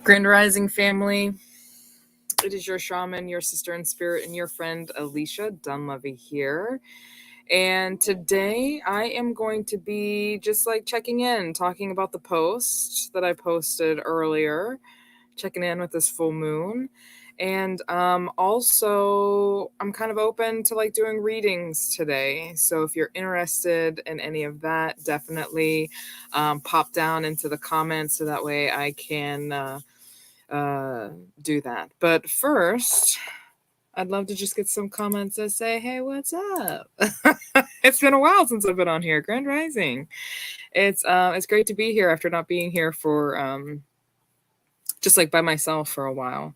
Grand Rising family, it is your shaman, your sister in spirit, and your friend Alicia Dunleavy here. And today I am going to be just like checking in, talking about the post that I posted earlier, checking in with this full moon. And also, I'm kind of open to like doing readings today. So if you're interested in any of that, definitely pop down into the comments so that way I can do that. But first, I'd love to just get some comments that say, hey, what's up? It's been a while since I've been on here. Grand Rising. It's great to be here after not being here for just like by myself for a while.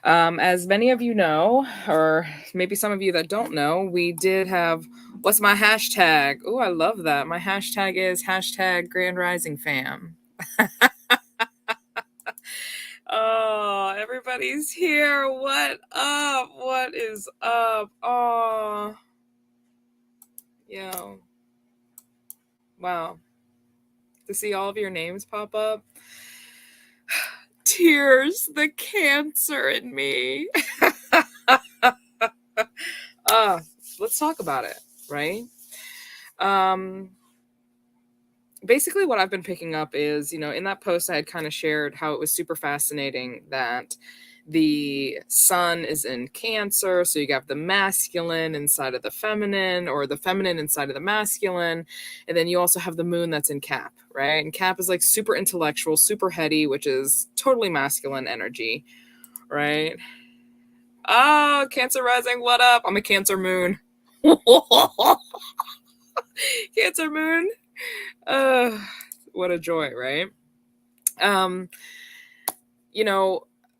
As many of you know, or maybe some of you that don't know, we did have, what's my hashtag? Oh, I love that. My hashtag is hashtag Grand Rising Fam. Oh, everybody's here. What up? What is up? Oh, yo. Wow. To see all of your names pop up. Tears, the cancer in me. Let's talk about it, right? Basically what I've been picking up is, in that post I had kind of shared how it was super fascinating that the sun is in Cancer, so you got the masculine inside of the feminine, or the feminine inside of the masculine, and then you also have the moon that's in Cap, right? And Cap is like super intellectual, super heady, which is totally masculine energy, right? Oh, Cancer rising, what up? I'm a Cancer moon. Cancer moon. What a joy, right?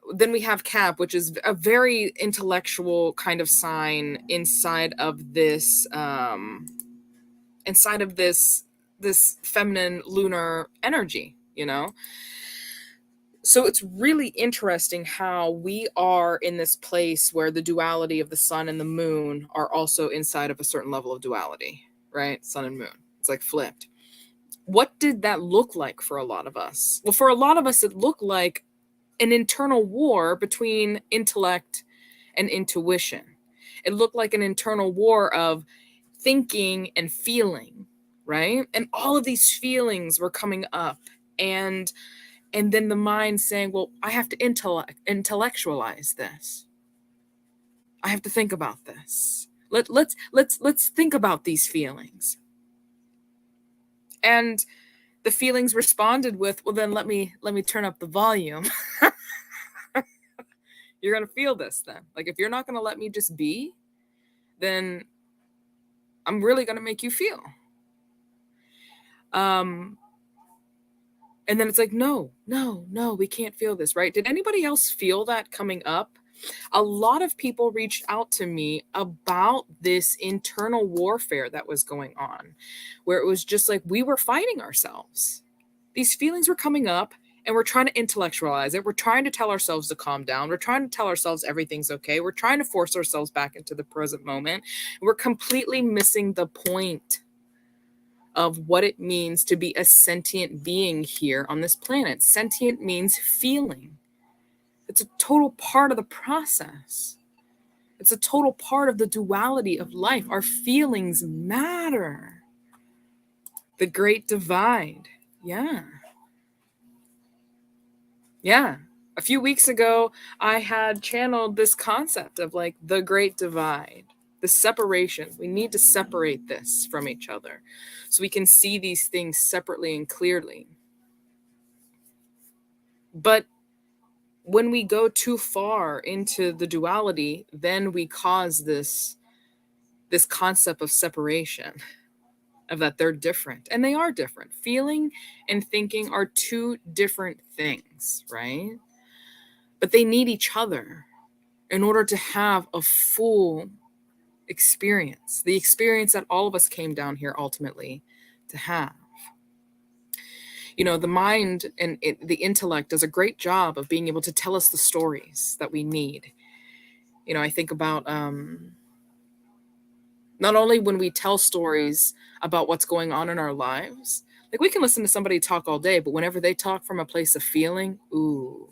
Then we have Cap, which is a very intellectual kind of sign inside of this this feminine lunar energy, So it's really interesting how we are in this place where the duality of the sun and the moon are also inside of a certain level of duality, right? Sun and moon. It's like flipped. What did that look like for a lot of us? Well, for a lot of us, it looked like an internal war between intellect and intuition. It looked like an internal war of thinking and feeling, right? And all of these feelings were coming up, and then the mind saying, well, I have to intellectualize this. I have to think about this. Let's think about these feelings. And the feelings responded with, well, then let me turn up the volume. You're going to feel this then. Like, if you're not going to let me just be, then I'm really going to make you feel. And then it's like, no, we can't feel this, right? Did anybody else feel that coming up? A lot of people reached out to me about this internal warfare that was going on, where it was just like we were fighting ourselves. These feelings were coming up, and we're trying to intellectualize it. We're trying to tell ourselves to calm down. We're trying to tell ourselves everything's okay. We're trying to force ourselves back into the present moment. We're completely missing the point of what it means to be a sentient being here on this planet. Sentient means feeling. It's a total part of the process. It's a total part of the duality of life. Our feelings matter. The great divide. Yeah. A few weeks ago, I had channeled this concept of like the great divide, the separation. We need to separate this from each other so we can see these things separately and clearly. But when we go too far into the duality, then we cause this concept of separation, of that they're different. And they are different. Feeling and thinking are two different things, right? But they need each other in order to have a full experience, the experience that all of us came down here ultimately to have. The mind and the intellect does a great job of being able to tell us the stories that we need. I think about not only when we tell stories about what's going on in our lives, like we can listen to somebody talk all day, but whenever they talk from a place of feeling, ooh,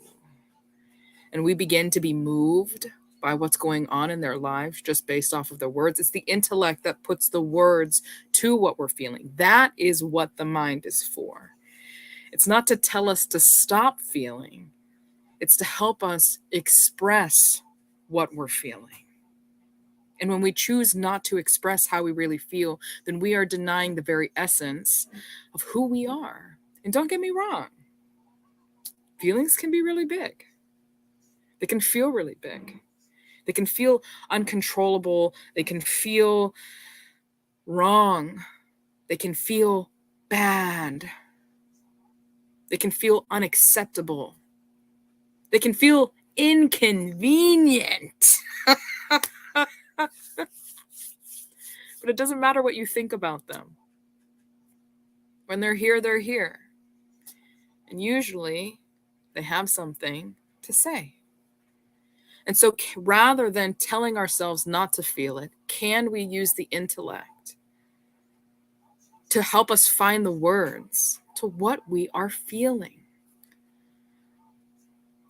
and we begin to be moved by what's going on in their lives just based off of their words. It's the intellect that puts the words to what we're feeling. That is what the mind is for. It's not to tell us to stop feeling, it's to help us express what we're feeling. And when we choose not to express how we really feel, then we are denying the very essence of who we are. And don't get me wrong, feelings can be really big. They can feel really big. They can feel uncontrollable. They can feel wrong. They can feel bad. They can feel unacceptable. They can feel inconvenient. But it doesn't matter what you think about them. When they're here, they're here. And usually they have something to say. And so rather than telling ourselves not to feel it, can we use the intellect to help us find the words to what we are feeling?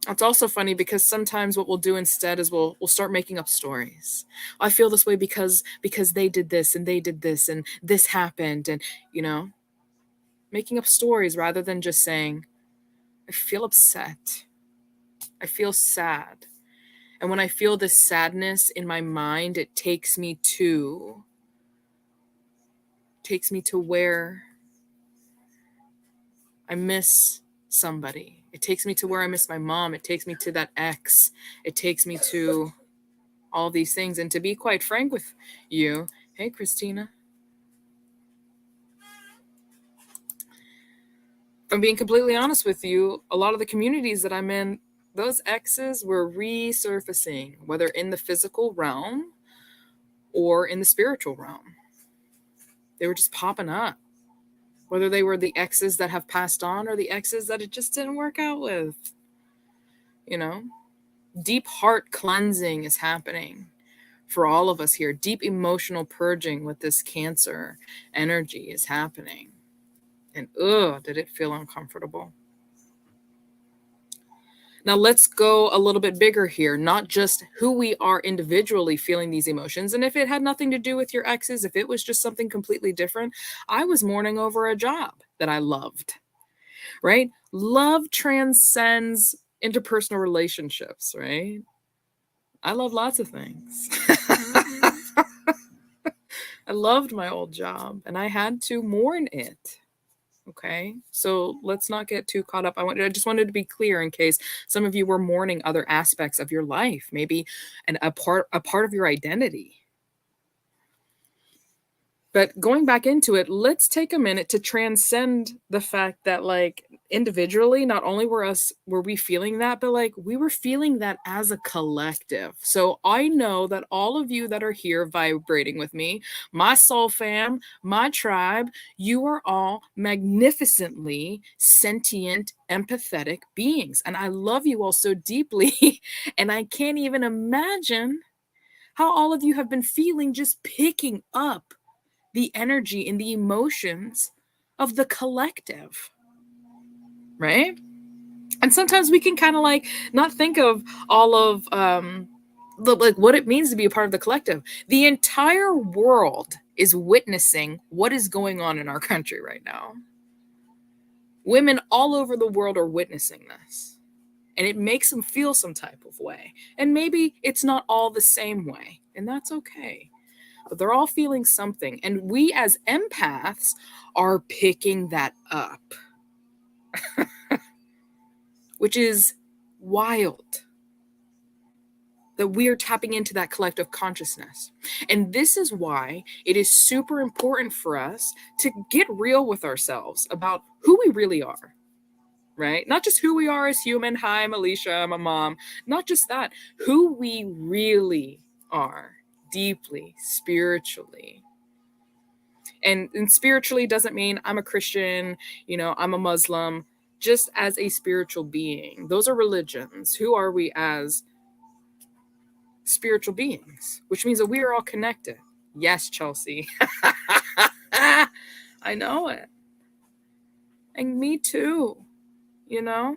It's also funny because sometimes what we'll do instead is we'll start making up stories. I feel this way because they did this and they did this and this happened, and making up stories rather than just saying, I feel upset. I feel sad. And when I feel this sadness in my mind, it takes me to where I miss somebody. It takes me to where I miss my mom. It takes me to that ex. It takes me to all these things. And to be quite frank with you, hey, Christina, if I'm being completely honest with you, a lot of the communities that I'm in, those exes were resurfacing, whether in the physical realm or in the spiritual realm. They were just popping up. Whether they were the exes that have passed on or the exes that it just didn't work out with. Deep heart cleansing is happening for all of us here. Deep emotional purging with this Cancer energy is happening. And did it feel uncomfortable? Now let's go a little bit bigger here, not just who we are individually feeling these emotions. And if it had nothing to do with your exes, if it was just something completely different, I was mourning over a job that I loved, right? Love transcends interpersonal relationships, right? I love lots of things. I loved my old job and I had to mourn it. Okay, so let's not get too caught up. I just wanted to be clear in case some of you were mourning other aspects of your life, maybe a part of your identity. But going back into it, let's take a minute to transcend the fact that, like, individually, not only were we feeling that, but like we were feeling that as a collective. So I know that all of you that are here vibrating with me, my soul fam, my tribe, you are all magnificently sentient, empathetic beings. And I love you all so deeply. And I can't even imagine how all of you have been feeling just picking up the energy and the emotions of the collective, right? And sometimes we can kind of like not think of all of like what it means to be a part of the collective. The entire world is witnessing what is going on in our country right now. Women all over the world are witnessing this, and it makes them feel some type of way. And maybe it's not all the same way, and that's okay. But they're all feeling something. And we as empaths are picking that up, which is wild that we are tapping into that collective consciousness. And this is why it is super important for us to get real with ourselves about who we really are, right? Not just who we are as human. Hi, I'm Alicia, I'm a mom. Not just that, who we really are deeply, spiritually. And spiritually doesn't mean I'm a Christian, I'm a Muslim, just as a spiritual being. Those are religions. Who are we as spiritual beings, which means that we are all connected. Yes, Chelsea. I know it. And me too, you know?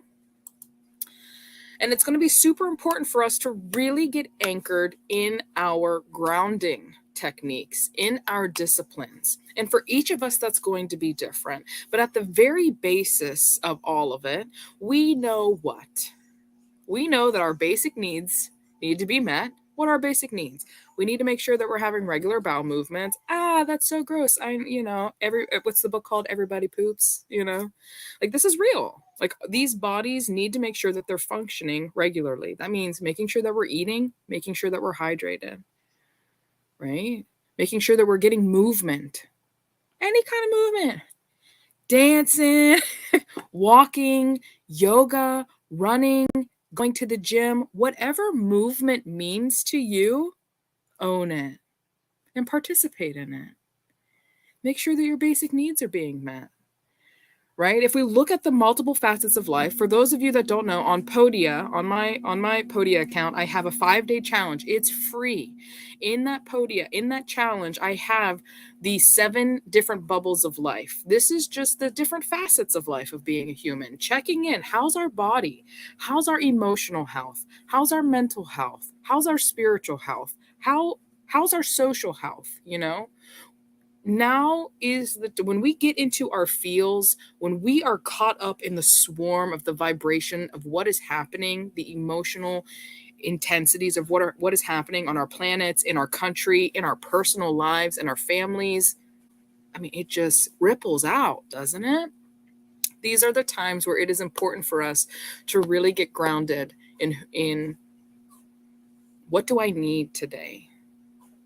And it's going to be super important for us to really get anchored in our grounding techniques, in our disciplines. And for each of us, that's going to be different. But at the very basis of all of it, we know what? We know that our basic needs need to be met. What are our basic needs? We need to make sure that we're having regular bowel movements. That's so gross. What's the book called? Everybody Poops, Like, this is real. Like, these bodies need to make sure that they're functioning regularly. That means making sure that we're eating, making sure that we're hydrated, right? Making sure that we're getting movement. Any kind of movement. Dancing, walking, yoga, running, going to the gym, whatever movement means to you, own it and participate in it. Make sure that your basic needs are being met, right? If we look at the multiple facets of life, for those of you that don't know, on Podia, on my Podia account, I have a 5-day challenge. It's free. In that Podia, in that challenge, I have the 7 different bubbles of life. This is just the different facets of life of being a human. Checking in. How's our body? How's our emotional health? How's our mental health? How's our spiritual health? How's our social health? Now is when we get into our feels, when we are caught up in the swarm of the vibration of what is happening, the emotional intensities of what is happening on our planets, in our country, in our personal lives, in our families. It just ripples out, doesn't it? These are the times where it is important for us to really get grounded in what do I need today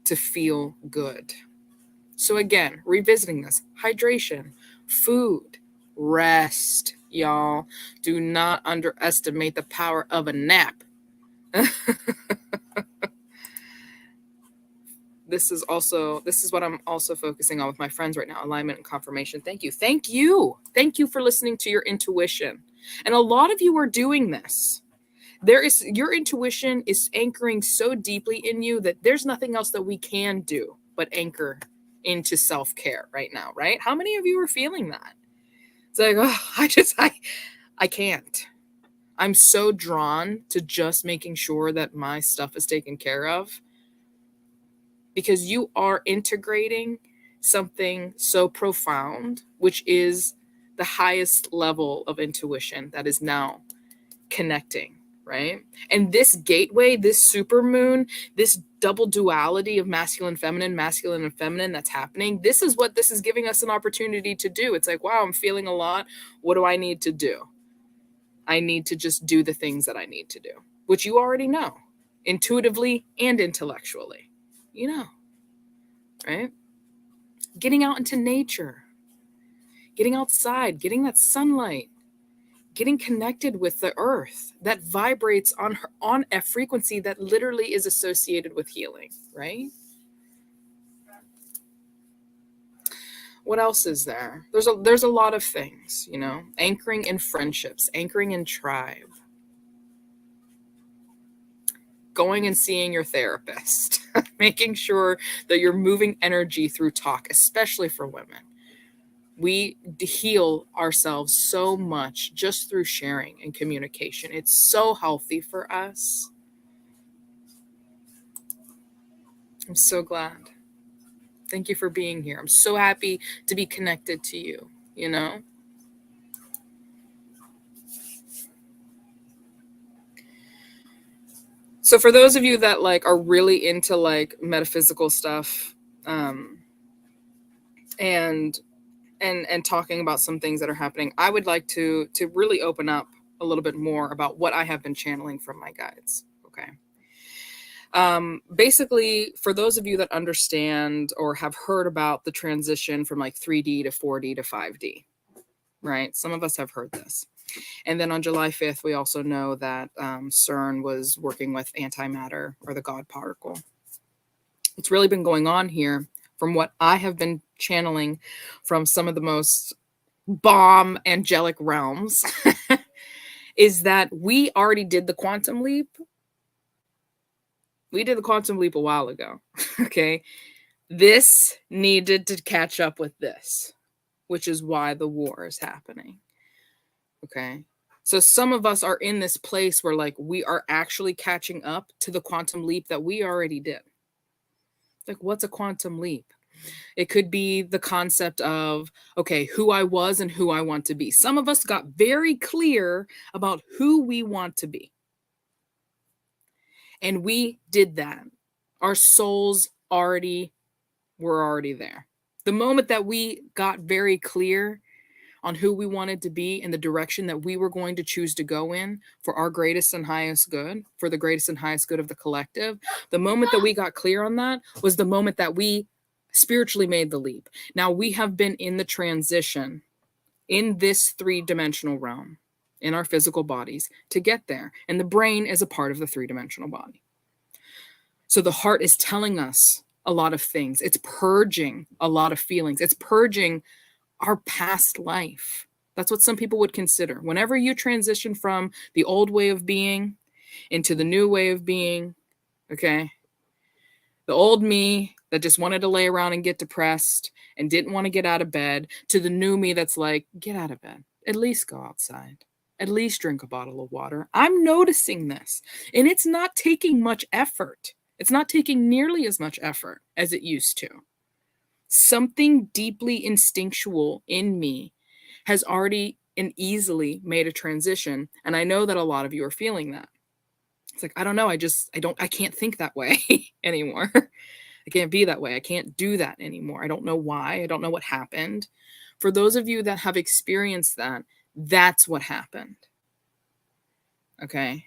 to feel good. So again, revisiting this, hydration, food, rest, y'all. Do not underestimate the power of a nap. This is what I'm also focusing on with my friends right now, alignment and confirmation. Thank you. Thank you for listening to your intuition. And a lot of you are doing this. Your intuition is anchoring so deeply in you that there's nothing else that we can do but anchor into self-care right now, right? How many of you are feeling that? It's like, I can't. I'm so drawn to just making sure that my stuff is taken care of, because you are integrating something so profound, which is the highest level of intuition that is now connecting, right? And this gateway, this supermoon, this double duality of masculine and feminine that's happening, this is what this is giving us an opportunity to do. It's like, wow, I'm feeling a lot. What do I need to do? I need to just do the things that I need to do, which you already know, intuitively and intellectually, right? Getting out into nature, getting outside, getting that sunlight, getting connected with the earth that vibrates on a frequency that literally is associated with healing, right? What else is there? There's a lot of things, anchoring in friendships, anchoring in tribe, going and seeing your therapist, making sure that you're moving energy through talk, especially for women. We heal ourselves so much just through sharing and communication. It's so healthy for us. I'm so glad. Thank you for being here. I'm so happy to be connected to you, So for those of you that are really into metaphysical stuff, and talking about some things that are happening, I would like to really open up a little bit more about what I have been channeling from my guides. Okay. Basically, for those of you that understand or have heard about the transition from 3D to 4D to 5D, right? Some of us have heard this. And then on July 5th, we also know that CERN was working with antimatter, or the God particle. What's really been going on here, from what I have been channeling from some of the most bomb angelic realms, is that we already did the quantum leap. We did the quantum leap a while ago. Okay. This needed to catch up with this, which is why the war is happening. Okay. So some of us are in this place where like we are actually catching up to the quantum leap that we already did. Like, what's a quantum leap? It could be the concept of, okay, who I was and who I want to be. Some of us got very clear about who we want to be. And we did that. Our souls were already there. The moment that we got very clear on who we wanted to be and the direction that we were going to choose to go in for our greatest and highest good, for the greatest and highest good of the collective, the moment that we got clear on that was the moment that we spiritually made the leap. Now we have been in the transition in this three-dimensional realm, in our physical bodies, to get there. And the brain is a part of the three-dimensional body. So the heart is telling us a lot of things. It's purging a lot of feelings. It's purging our past life. That's what some people would consider. Whenever you transition from the old way of being into the new way of being, okay, the old me that just wanted to lay around and get depressed and didn't want to get out of bed, to the new me that's like, get out of bed, at least go outside, at least drink a bottle of water. I'm noticing this, and it's not taking much effort. It's not taking nearly as much effort as it used to. Something deeply instinctual in me has already and easily made a transition. And I know that a lot of you are feeling that. It's like, I don't know. I can't think that way anymore. I can't be that way. I can't do that anymore. I don't know why. I don't know what happened. For those of you that have experienced that, that's what happened. Okay.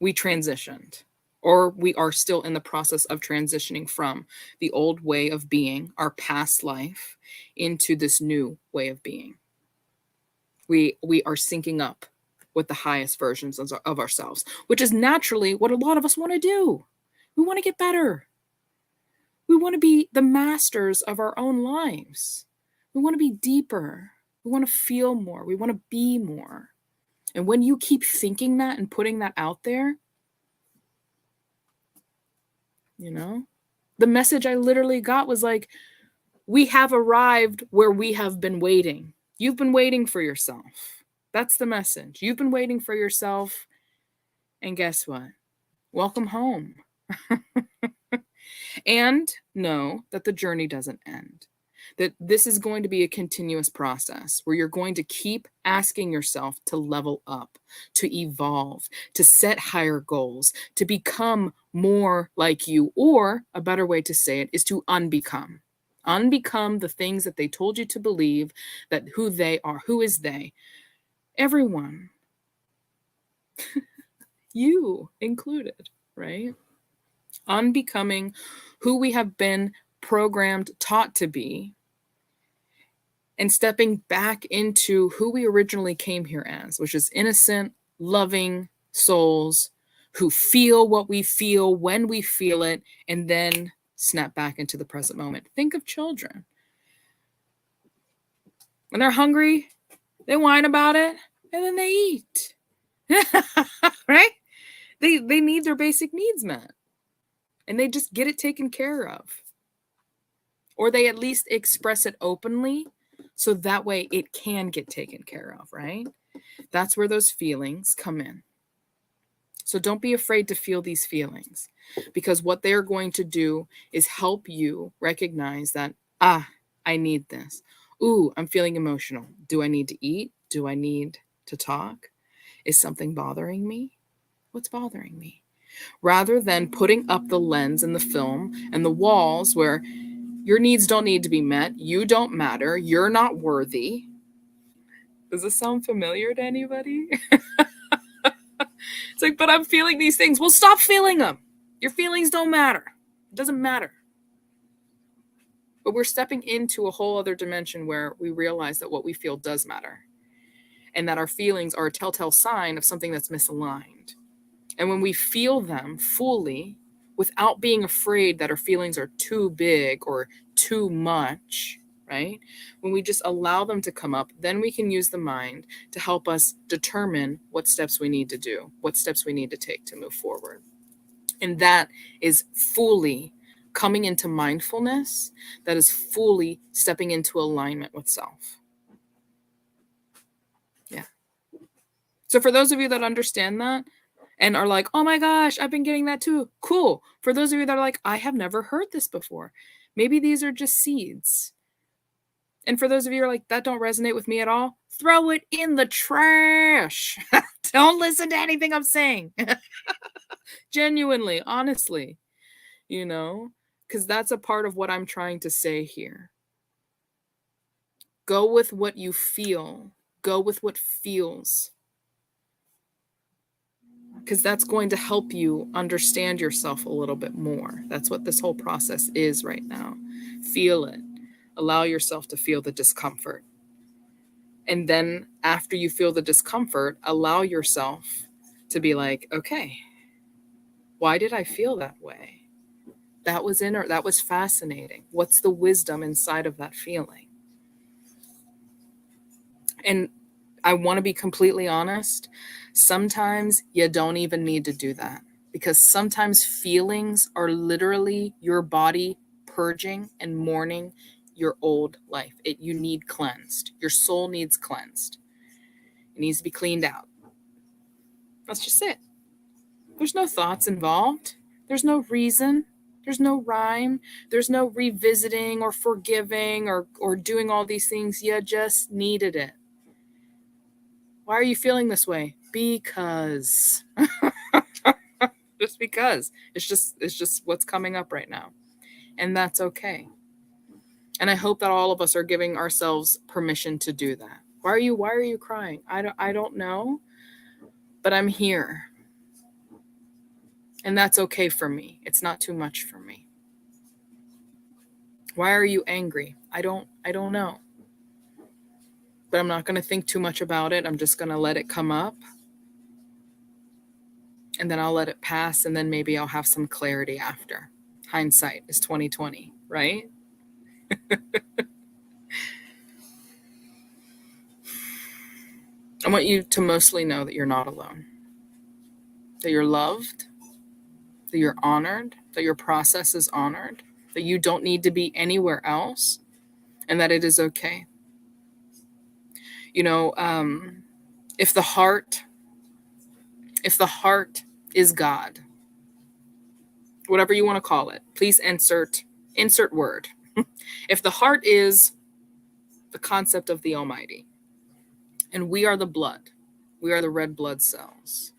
We transitioned, or we are still in the process of transitioning from the old way of being, our past life, into this new way of being. We are syncing up with the highest versions of ourselves, which is naturally what a lot of us want to do. We want to get better. We want to be the masters of our own lives. We want to be deeper. We want to feel more. We want to be more. And when you keep thinking that and putting that out there, you know, the message I literally got was like, we have arrived where we have been waiting. You've been waiting for yourself. That's the message. You've been waiting for yourself. And guess what? Welcome home. And know that the journey doesn't end. That this is going to be a continuous process where you're going to keep asking yourself to level up, to evolve, to set higher goals, to become more like you, or a better way to say it is to unbecome. Unbecome the things that they told you to believe, that who they are. Who is they? Everyone. You included, right? Unbecoming who we have been programmed, taught to be, and stepping back into who we originally came here as, which is innocent, loving souls who feel what we feel when we feel it, and then snap back into the present moment. Think of children. When they're hungry, they whine about it, and then they eat. Right? They need their basic needs met. And they just get it taken care of. Or they at least express it openly, so that way it can get taken care of, right? That's where those feelings come in. So don't be afraid to feel these feelings, because what they're going to do is help you recognize that, I need this. Ooh, I'm feeling emotional. Do I need to eat? Do I need to talk? Is something bothering me? What's bothering me? Rather than putting up the lens and the film and the walls where your needs don't need to be met, you don't matter, you're not worthy. Does this sound familiar to anybody? It's like, but I'm feeling these things. Well, stop feeling them. Your feelings don't matter. It doesn't matter. But we're stepping into a whole other dimension where we realize that what we feel does matter, and that our feelings are a telltale sign of something that's misaligned. And when we feel them fully, without being afraid that our feelings are too big or too much, right? When we just allow them to come up, then we can use the mind to help us determine what steps we need to do, what steps we need to take to move forward. And that is fully coming into mindfulness. That is fully stepping into alignment with self. Yeah. So for those of you that understand that and are like, oh my gosh, I've been getting that too. Cool. For those of you that are like, I have never heard this before. Maybe these are just seeds. And for those of you who are like, that don't resonate with me at all, throw it in the trash. Don't listen to anything I'm saying. Genuinely, honestly, because that's a part of what I'm trying to say here. Go with what you feel. Go with what feels. Because that's going to help you understand yourself a little bit more. That's what this whole process is right now. Feel it. Allow yourself to feel the discomfort. And then after you feel the discomfort, allow yourself to be like, okay, why did I feel that way? That was fascinating. What's the wisdom inside of that feeling? And I want to be completely honest. Sometimes you don't even need to do that, because sometimes feelings are literally your body purging and mourning your old life. You need cleansed. Your soul needs cleansed. It needs to be cleaned out. That's just it. There's no thoughts involved. There's no reason. There's no rhyme. There's no revisiting or forgiving or doing all these things. You just needed it. Why are you feeling this way? Because. Just because. It's just what's coming up right now. And that's okay. And I hope that all of us are giving ourselves permission to do that. Why are you crying? I don't know. But I'm here. And that's okay for me. It's not too much for me. Why are you angry? I don't know. But I'm not going to think too much about it. I'm just going to let it come up. And then I'll let it pass, and then maybe I'll have some clarity after. Hindsight is 2020, right? I want you to mostly know that you're not alone. That you're loved. That you're honored. That your process is honored. That you don't need to be anywhere else. And that it is okay. If the heart is God, whatever you want to call it, please insert word. If the heart is the concept of the Almighty, and we are the blood, we are the red blood cells.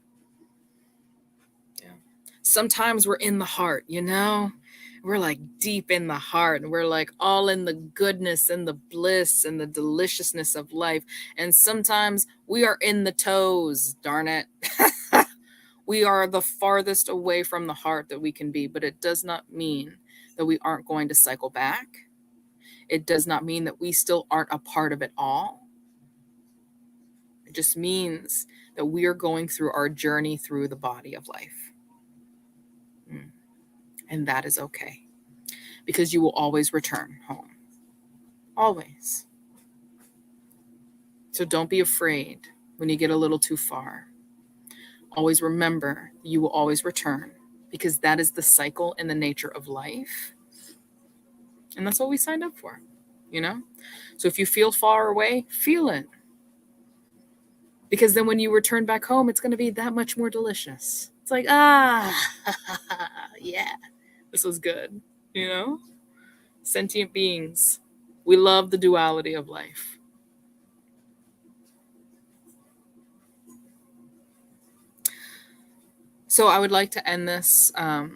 Yeah. Sometimes we're in the heart, we're like deep in the heart, and we're like all in the goodness and the bliss and the deliciousness of life. And sometimes we are in the toes, darn it. We are the farthest away from the heart that we can be, but it does not mean that we aren't going to cycle back. It does not mean that we still aren't a part of it all. It just means that we are going through our journey through the body of life. And that is okay, because you will always return home. Always. So don't be afraid when you get a little too far. Always remember you will always return, because that is the cycle and the nature of life. And that's what we signed up for, So if you feel far away, feel it. Because then when you return back home, it's going to be that much more delicious. It's like, yeah, this was good, Sentient beings. We love the duality of life. So I would like to end this by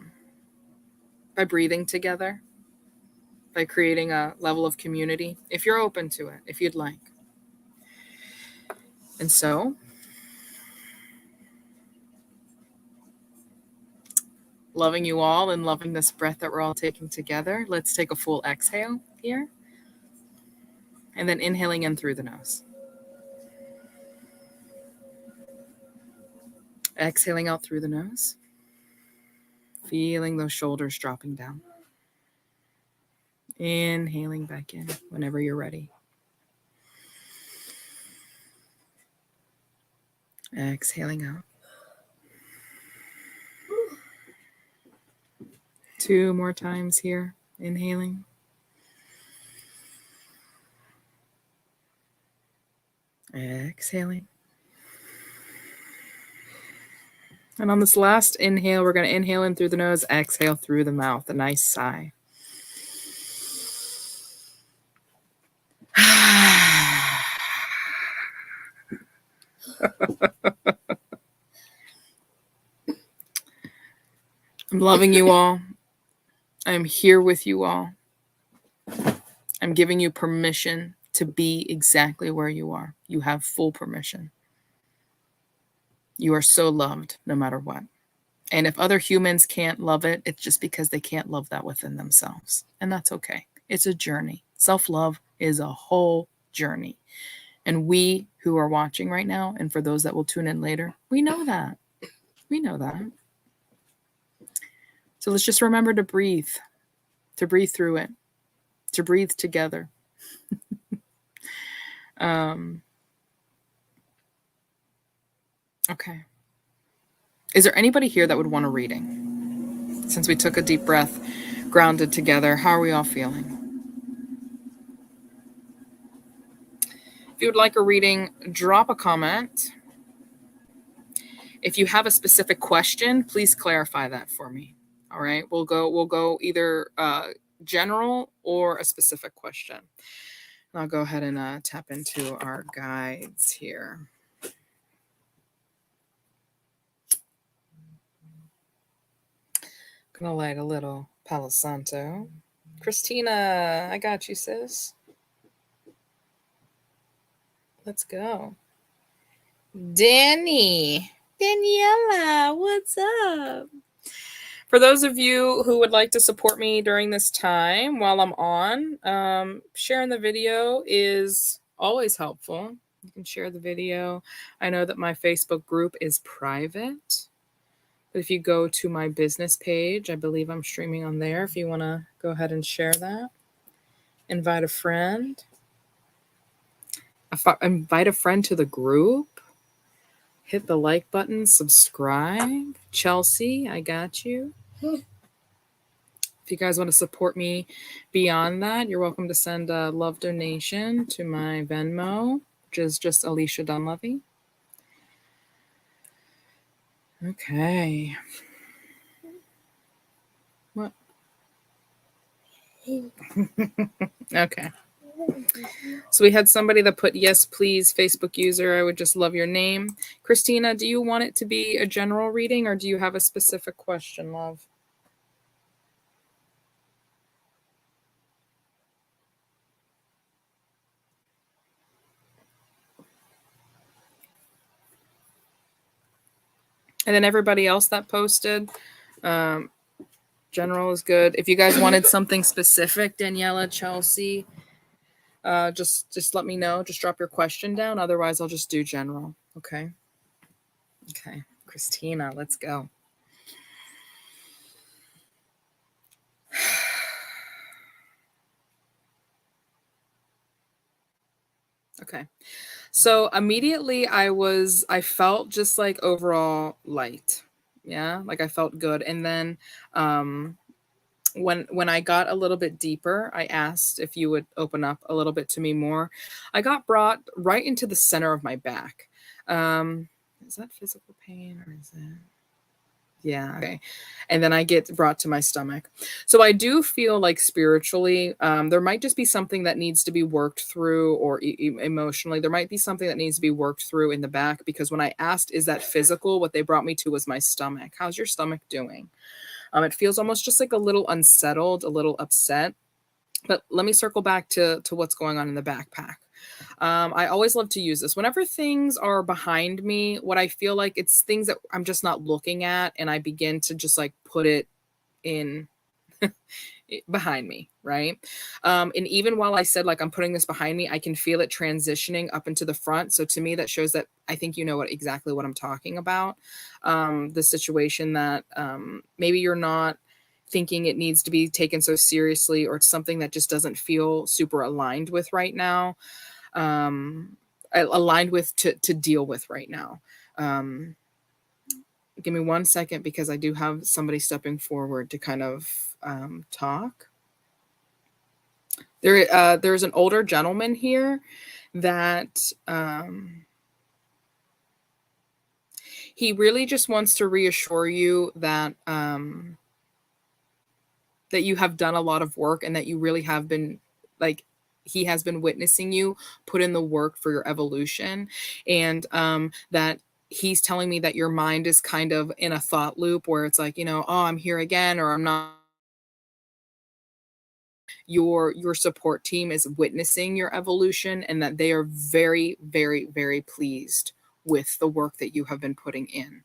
breathing together, by creating a level of community, if you're open to it, if you'd like. And so, loving you all and loving this breath that we're all taking together, let's take a full exhale here. And then inhaling in through the nose. Exhaling out through the nose. Feeling those shoulders dropping down. Inhaling back in whenever you're ready. Exhaling out. 2 more times here. Inhaling. Exhaling. And on this last inhale, we're going to inhale in through the nose, exhale through the mouth, a nice sigh. I'm loving you all. I'm here with you all. I'm giving you permission to be exactly where you are. You have full permission. You are so loved no matter what. And if other humans can't love it, it's just because they can't love that within themselves. And that's okay. It's a journey. Self-love is a whole journey. And we who are watching right now, and for those that will tune in later, we know that. We know that. So let's just remember to breathe through it, to breathe together. Okay. Is there anybody here that would want a reading? Since we took a deep breath, grounded together, how are we all feeling? If you would like a reading, drop a comment. If you have a specific question, please clarify that for me. All right, we'll go either general or a specific question. And I'll go ahead and tap into our guides here. Gonna light a little Palo Santo. Christina, I got you, sis. Let's go. Daniela, what's up? For those of you who would like to support me during this time while I'm on, sharing the video is always helpful. You can share the video. I know that my Facebook group is private, but if you go to my business page, I believe I'm streaming on there. If you want to go ahead and share that, invite a friend. Invite a friend to the group. Hit the like button, subscribe. Chelsea, I got you. If you guys want to support me beyond that, you're welcome to send a love donation to my Venmo, which is just Alicia Dunleavy. Okay. What? Okay. So we had somebody that put, yes, please, Facebook user. I would just love your name. Christina, do you want it to be a general reading or do you have a specific question, love? And then everybody else that posted, general is good. If you guys wanted something specific, Daniela, Chelsea, just let me know. Just drop your question down. Otherwise, I'll just do general. Okay. Okay. Christina, let's go. Okay. So immediately I felt just like overall light. Yeah. Like I felt good. And then, when I got a little bit deeper, I asked if you would open up a little bit to me more. I got brought right into the center of my back. Is that physical pain or is it? Yeah. Okay. And then I get brought to my stomach. So I do feel like spiritually, there might just be something that needs to be worked through, or emotionally, there might be something that needs to be worked through in the back. Because when I asked, is that physical? What they brought me to was my stomach. How's your stomach doing? It feels almost just like a little unsettled, a little upset. But let me circle back to what's going on in the backpack. I always love to use this. Whenever things are behind me, what I feel like it's things that I'm just not looking at, and I begin to just like put it in behind me, right? And even while I said like I'm putting this behind me, I can feel it transitioning up into the front. So to me, that shows that I think you know exactly what I'm talking about. The situation that maybe you're not thinking it needs to be taken so seriously, or it's something that just doesn't feel super aligned with right now. Aligned with to deal with right now. give me 1 second because I do have somebody stepping forward to kind of talk. There's an older gentleman here that he really just wants to reassure you that that you have done a lot of work and that you really have been, like, he has been witnessing you put in the work for your evolution, and that he's telling me that your mind is kind of in a thought loop where it's like, oh, I'm here again, or I'm not. Your support team is witnessing your evolution, and that they are very, very, very pleased with the work that you have been putting in.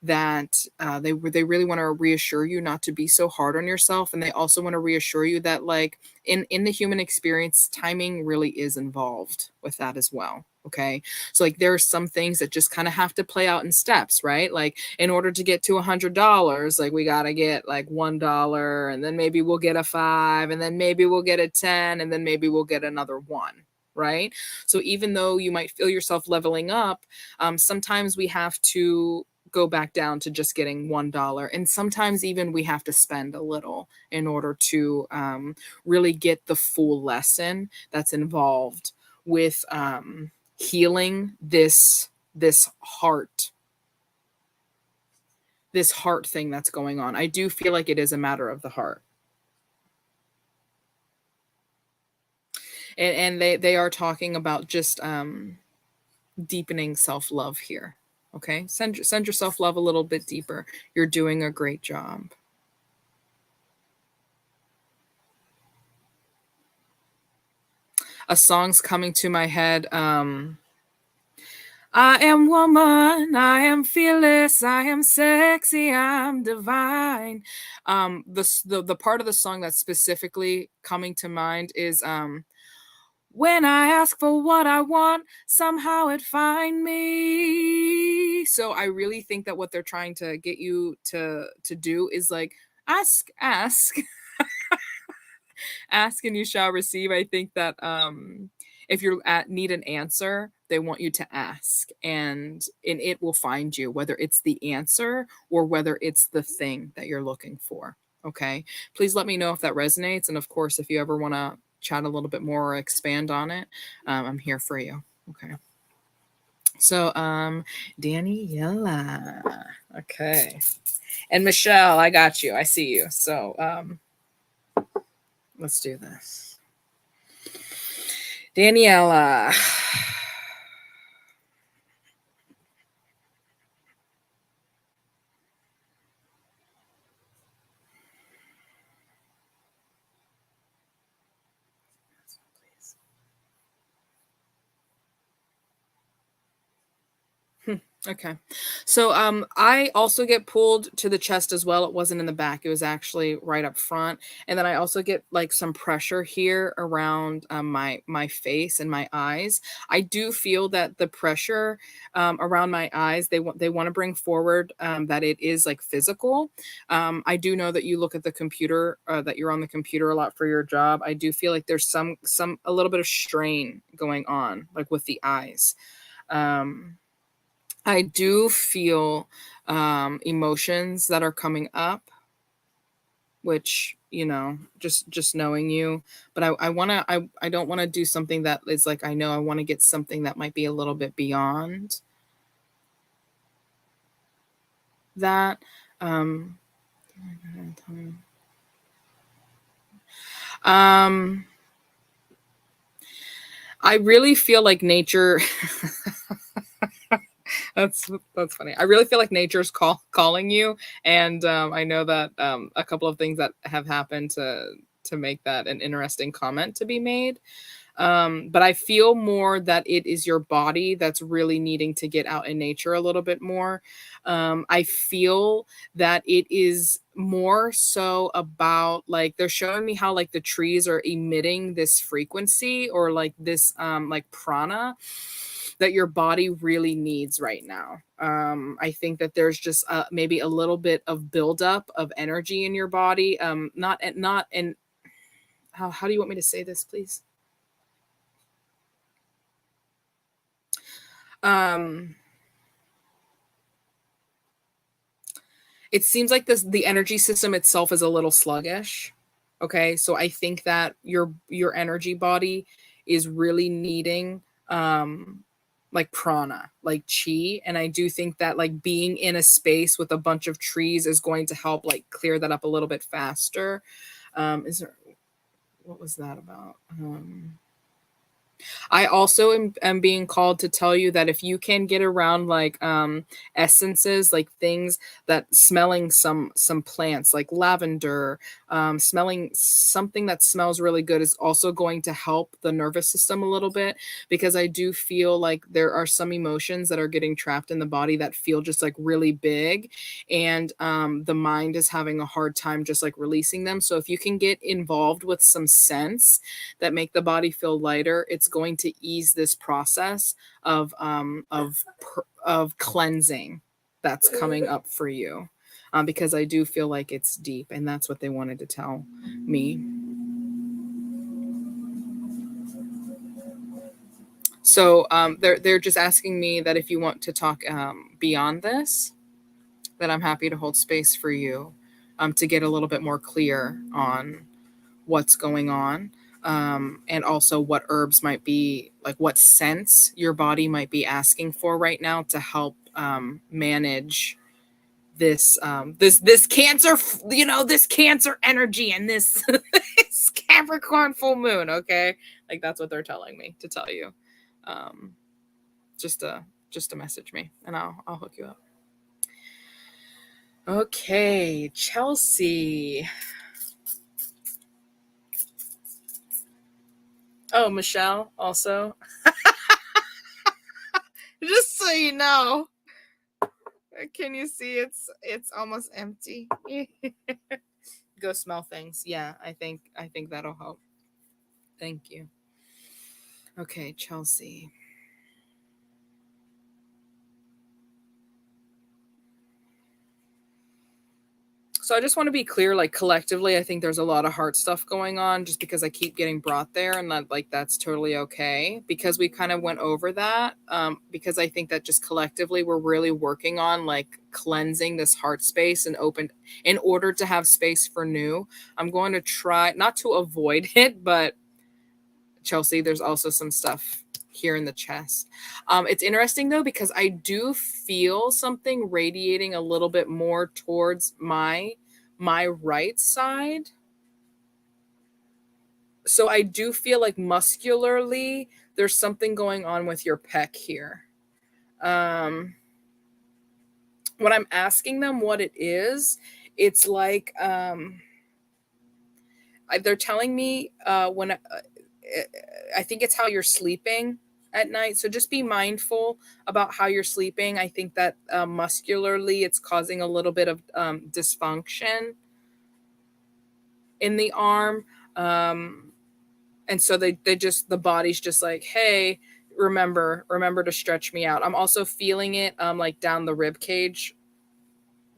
That they really want to reassure you not to be so hard on yourself, and they also want to reassure you that, like, in the human experience, timing really is involved with that as well. Okay, so like there are some things that just kind of have to play out in steps, right? Like, in order to get to $100, like we got to get like $1, and then maybe we'll get a 5, and then maybe we'll get a 10, and then maybe we'll get another 1, right? So even though you might feel yourself leveling up, sometimes we have to go back down to just getting $1, and sometimes even we have to spend a little in order to really get the full lesson that's involved with healing this heart thing that's going on. I do feel like it is a matter of the heart. And they are talking about just deepening self-love here. Okay, send your self-love a little bit deeper. You're doing a great job. A song's coming to my head. I am woman, I am fearless, I am sexy, I'm divine. The part of the song that's specifically coming to mind is when I ask for what I want, somehow it find me. So I really think that what they're trying to get you to do is like ask ask and you shall receive. I think that if you need an answer, they want you to ask, and it will find you, whether it's the answer or whether it's the thing that you're looking for. Okay, please let me know if that resonates, and of course, if you ever want to chat a little bit more or expand on it, I'm here for you. Okay. So, Daniela. Okay. And Michelle, I got you. I see you. So, let's do this. Daniela. Okay. So I also get pulled to the chest as well. It wasn't in the back. It was actually right up front. And then I also get like some pressure here around my face and my eyes. I do feel that the pressure around my eyes, they want to bring forward that it is like physical. I do know that you look at the computer, that you're on the computer a lot for your job. I do feel like there's a little bit of strain going on, like with the eyes. I do feel emotions that are coming up, which, just knowing you. But I don't want to do something that is like, I know I want to get something that might be a little bit beyond that. Um, um, I really feel like nature. That's funny. I really feel like nature's calling you, and I know that a couple of things that have happened to make that an interesting comment to be made. But I feel more that it is your body that's really needing to get out in nature a little bit more. I feel that it is more so about, like, they're showing me how like the trees are emitting this frequency, or like this like prana that your body really needs right now. I think that there's just maybe a little bit of buildup of energy in your body. Not and how do you want me to say this, please? Um, it seems like the energy system itself is a little sluggish. Okay, so I think that your energy body is really needing like prana, like chi, and I do think that like being in a space with a bunch of trees is going to help like clear that up a little bit faster. Is there, what was that about? I also am being called to tell you that if you can get around like essences, like things that smelling some plants like lavender, smelling something that smells really good is also going to help the nervous system a little bit, because I do feel like there are some emotions that are getting trapped in the body that feel just like really big, and the mind is having a hard time just like releasing them. So if you can get involved with some scents that make the body feel lighter, it's going to ease this process of cleansing that's coming up for you. Because I do feel like it's deep, and that's what they wanted to tell me. So they're just asking me that if you want to talk beyond this, that I'm happy to hold space for you, to get a little bit more clear on what's going on, and also what herbs might be, like what scents your body might be asking for right now to help manage this cancer, this cancer energy and this, this Capricorn full moon. Okay, like that's what they're telling me to tell you. um just to message me and I'll hook you up. Okay, Chelsea. Oh, Michelle also. Just so you know, can you see it's almost empty? Go smell things. Yeah, I think that'll help. Thank you. Okay, Chelsea. So I just want to be clear, like collectively, I think there's a lot of heart stuff going on just because I keep getting brought there, and that like that's totally okay because we kind of went over that. Because I think that just collectively we're really working on like cleansing this heart space and open in order to have space for new. I'm going to try not to avoid it, but Chelsea, there's also some stuff here in the chest. It's interesting though because I do feel something radiating a little bit more towards my right side. So I do feel like muscularly there's something going on with your pec here. Um, when I'm asking them what it is, it's like they're telling me I think it's how you're sleeping at night. So just be mindful about how you're sleeping. I think that muscularly it's causing a little bit of dysfunction in the arm. And so they just, the body's just like, hey, remember to stretch me out. I'm also feeling it like down the rib cage,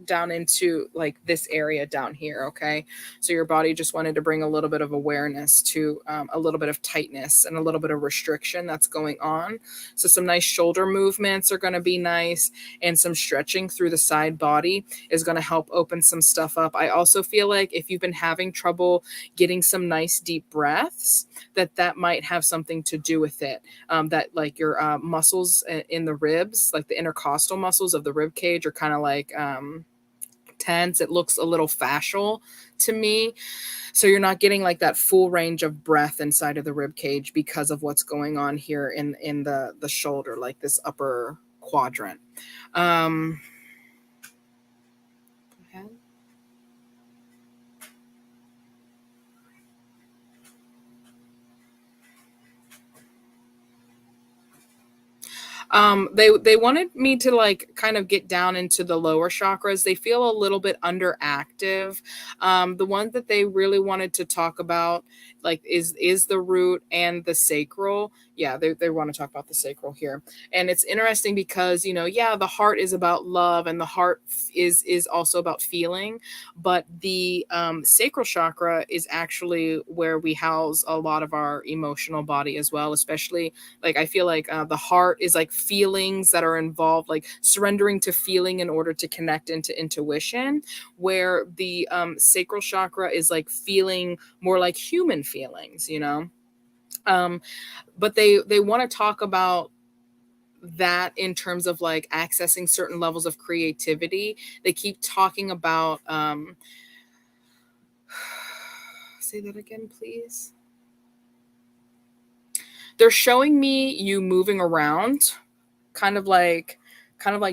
down into like this area down here. Okay, so your body just wanted to bring a little bit of awareness to a little bit of tightness and a little bit of restriction that's going on. So some nice shoulder movements are going to be nice, and some stretching through the side body is going to help open some stuff up. I also feel like if you've been having trouble getting some nice deep breaths, that might have something to do with it. That like your muscles in the ribs, like the intercostal muscles of the rib cage, are kind of like tense. It looks a little fascial to me. So you're not getting like that full range of breath inside of the rib cage because of what's going on here in the shoulder, like this upper quadrant. Go ahead. They wanted me to like kind of get down into the lower chakras. They feel a little bit underactive. The one that they really wanted to talk about like is the root and the sacral. Yeah, they want to talk about the sacral here. And it's interesting because, yeah, the heart is about love, and the heart is also about feeling, but the sacral chakra is actually where we house a lot of our emotional body as well. Especially, like, I feel like the heart is like feelings that are involved, like surrendering to feeling in order to connect into intuition, where the sacral chakra is like feeling more like human feelings. um, but they want to talk about that in terms of like accessing certain levels of creativity. They keep talking about say that again, please. They're showing me you moving around, kind of like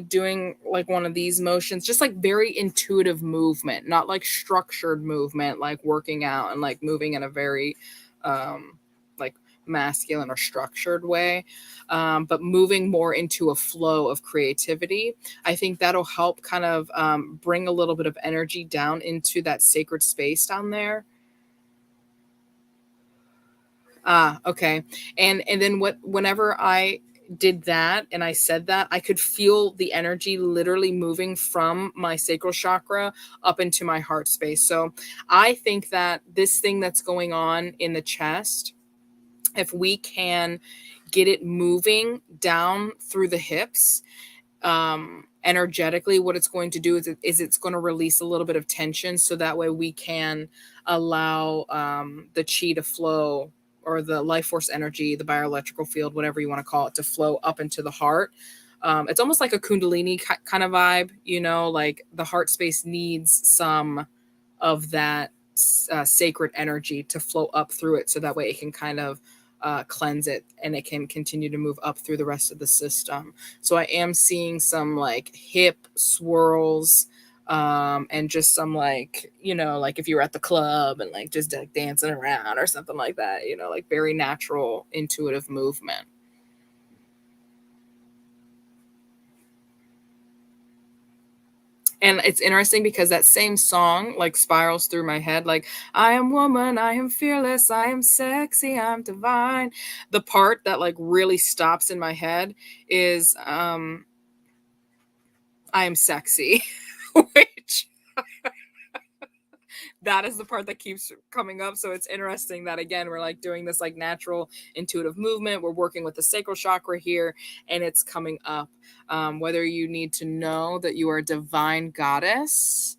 doing like one of these motions, just like very intuitive movement, not like structured movement, like working out and like moving in a very like masculine or structured way, but moving more into a flow of creativity. I think that'll help kind of bring a little bit of energy down into that sacred space down there. Ah, okay. And then whenever I did that and I said that, I could feel the energy literally moving from my sacral chakra up into my heart space. So I think that this thing that's going on in the chest, if we can get it moving down through the hips, energetically, what it's going to do is it's going to release a little bit of tension, so that way we can allow the chi to flow, or the life force energy, the bioelectrical field, whatever you want to call it, to flow up into the heart. It's almost like a kundalini kind of vibe, like the heart space needs some of that sacred energy to flow up through it, so that way it can kind of cleanse it, and it can continue to move up through the rest of the system. So I am seeing some like hip swirls, and just some like, like if you were at the club and like just like dancing around or something like that, like very natural, intuitive movement. And it's interesting because that same song like spirals through my head, like, I am woman, I am fearless, I am sexy, I'm divine. The part that like really stops in my head is I am sexy, which that is the part that keeps coming up. So it's interesting that again we're like doing this like natural intuitive movement. We're working with the sacral chakra here, and it's coming up. Whether you need to know that you are a divine goddess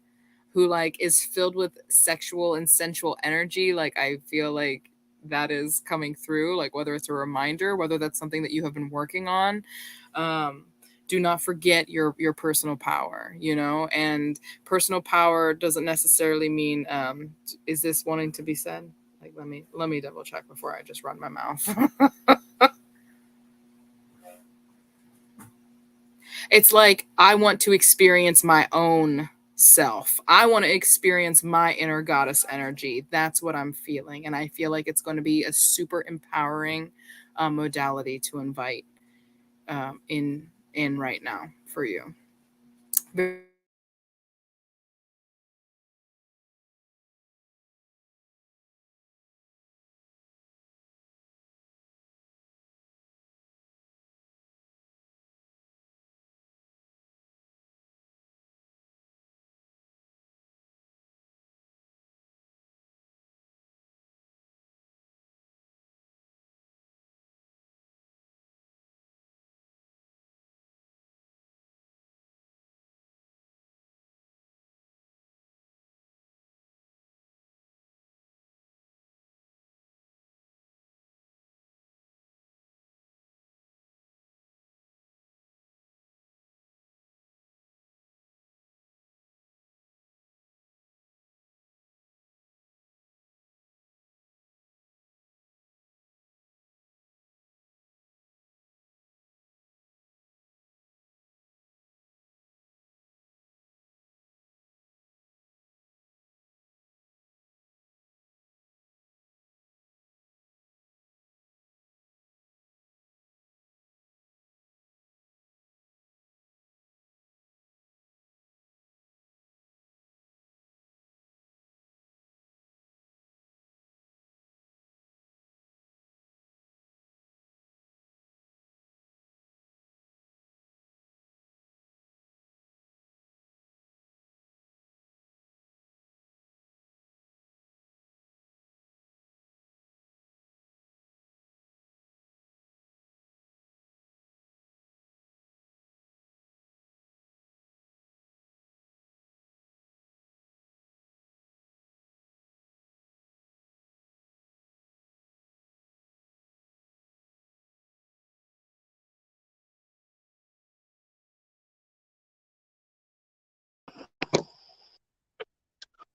who like is filled with sexual and sensual energy, like I feel like that is coming through, like whether it's a reminder, whether that's something that you have been working on. um, do not forget your personal power, and personal power doesn't necessarily mean is this wanting to be said? Like, let me double check before I just run my mouth. It's like I want to experience my own self. I want to experience my inner goddess energy. That's what I'm feeling. And I feel like it's going to be a super empowering modality to invite in right now for you.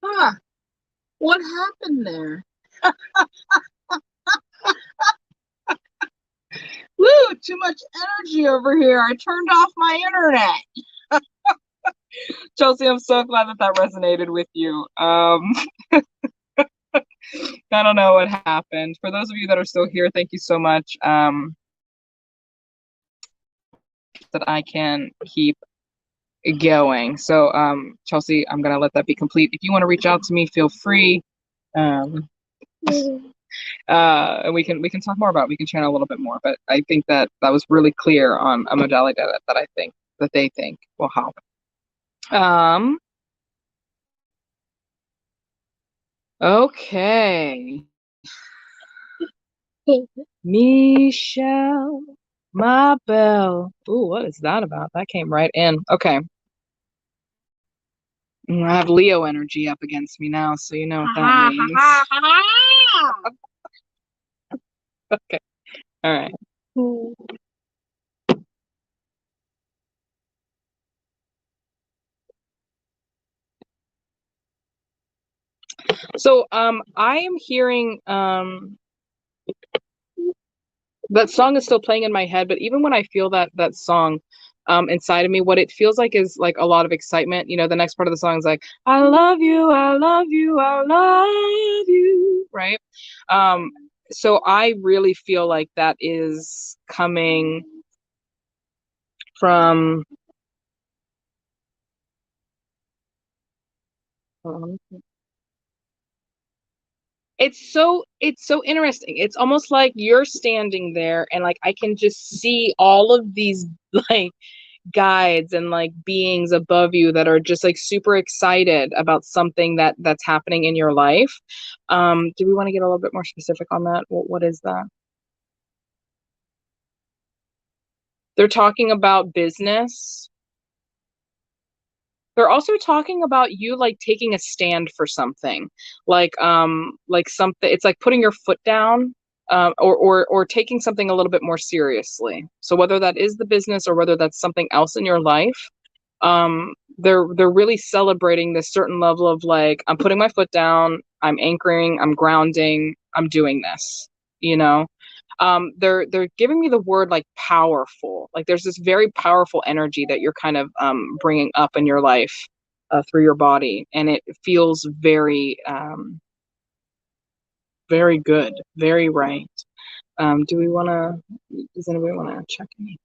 Huh. What happened there? Woo, too much energy over here. I turned off my internet. Chelsea, I'm so glad that that resonated with you. I don't know what happened. For those of you that are still here, thank you so much. That I can keep going. So, Chelsea, I'm gonna let that be complete. If you want to reach out to me, feel free. Um, and we can talk more about it. We can channel a little bit more. But I think that that was really clear on a modality that I think that they think will help. Okay. Michelle, my belle. Ooh, what is that about? That came right in. Okay. I have Leo energy up against me now, so you know what that means. Okay. All right. So I am hearing that song is still playing in my head, but even when I feel that song inside of me, what it feels like is like a lot of excitement. You know, the next part of the song is like, I love you, I love you, I love you, right? Um, so I really feel like that is coming from it's so interesting. It's almost like you're standing there and like I can just see all of these like guides and like beings above you that are just like super excited about something that's happening in your life. Do we want to get a little bit more specific on that? What is that? They're talking about business. They're also talking about you like taking a stand for something, like something. It's like putting your foot down, or taking something a little bit more seriously. So whether that is the business or whether that's something else in your life, they're really celebrating this certain level of like, I'm putting my foot down, I'm anchoring, I'm grounding, I'm doing this. You know, they're giving me the word like powerful. Like there's this very powerful energy that you're kind of bringing up in your life through your body, and it feels very very good, very right. Do we want to? Does anybody want to check me?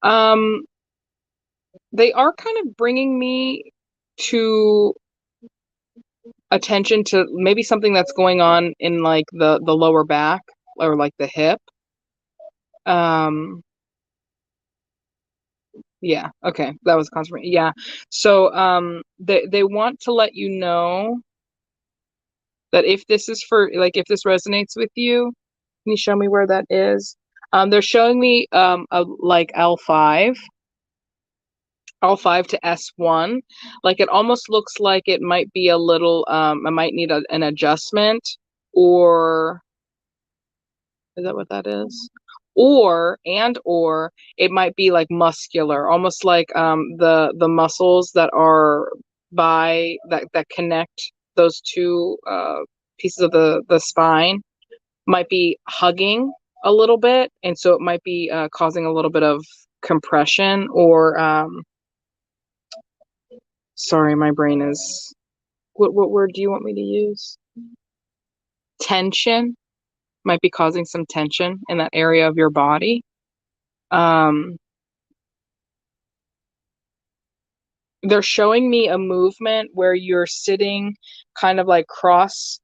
Um, they are kind of bringing me to attention to maybe something that's going on in like the lower back or like the hip. Um, yeah, okay, that was confirmation. Yeah, so they want to let you know that if this is for like if this resonates with you, can you show me where that is? They're showing me a like L5 to S1. Like it almost looks like it might be a little I might need an adjustment, or is that what that is? Or it might be like muscular, almost like the muscles that are by that connect those two pieces of the spine might be hugging a little bit, and so it might be causing a little bit of compression, or sorry, my brain is, what word do you want me to use? Tension might be causing some tension in that area of your body. Um, they're showing me a movement where you're sitting kind of like cross,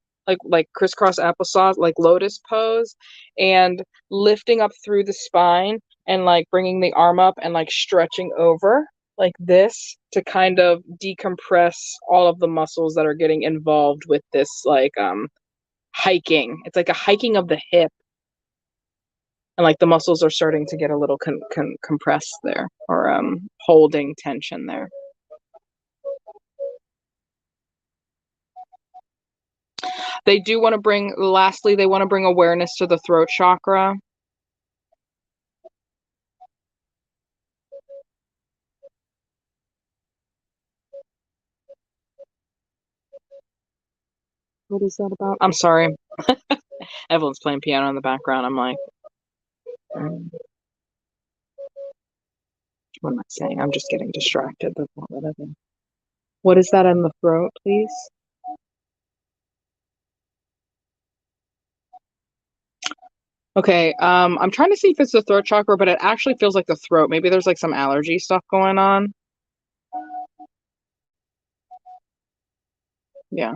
like crisscross applesauce, like lotus pose, and lifting up through the spine and like bringing the arm up and like stretching over like this to kind of decompress all of the muscles that are getting involved with this like hiking. It's like a hiking of the hip, and like the muscles are starting to get a little compressed there, or holding tension there. They do want to bring, lastly, they want to bring awareness to the throat chakra. What is that about? I'm sorry. Evelyn's playing piano in the background. I'm like, what am I saying? I'm just getting distracted. That's not what I think. What is that in the throat, please? Okay, I'm trying to see if it's the throat chakra, but it actually feels like the throat. Maybe there's like some allergy stuff going on. Yeah.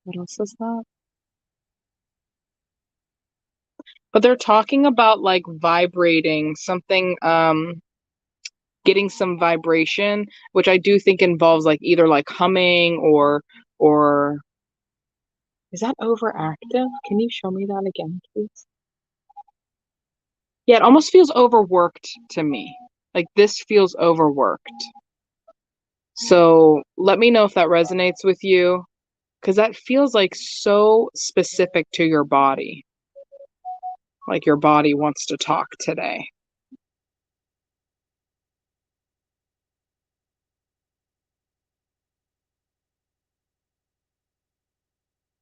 What else is that? But they're talking about like vibrating something, getting some vibration, which I do think involves like either like humming or is that overactive? Can you show me that again, please? Yeah, it almost feels overworked to me. Like this feels overworked. So let me know if that resonates with you, because that feels like so specific to your body. Like your body wants to talk today.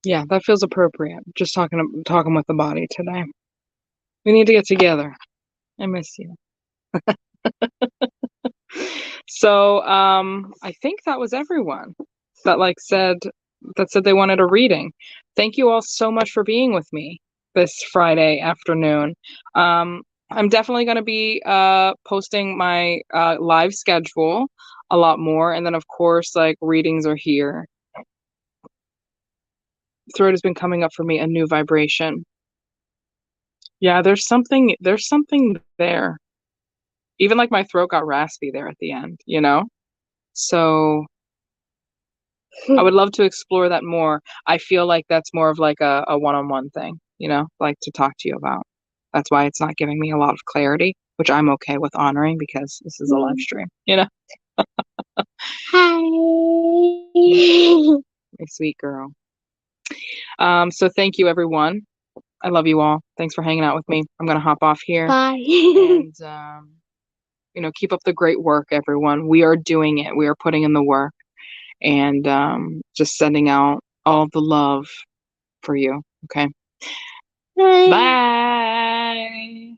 Yeah, that feels appropriate. Just talking with the body today. We need to get together. I miss you. So, I think that was everyone that said they wanted a reading. Thank you all so much for being with me this Friday afternoon. I'm definitely going to be posting my live schedule a lot more, and then of course, like readings are here. Throat has been coming up for me, a new vibration. Yeah, there's something there. Even like my throat got raspy there at the end, you know? So I would love to explore that more. I feel like that's more of like a one-on-one thing, you know, like to talk to you about. That's why it's not giving me a lot of clarity, which I'm okay with honoring because this is a live stream, you know? Hi. My sweet girl. So thank you, everyone. I love you all. Thanks for hanging out with me. I'm gonna hop off here. Bye. And you know, keep up the great work, everyone. We are doing it. We are putting in the work, and just sending out all the love for you. Okay. Bye. Bye.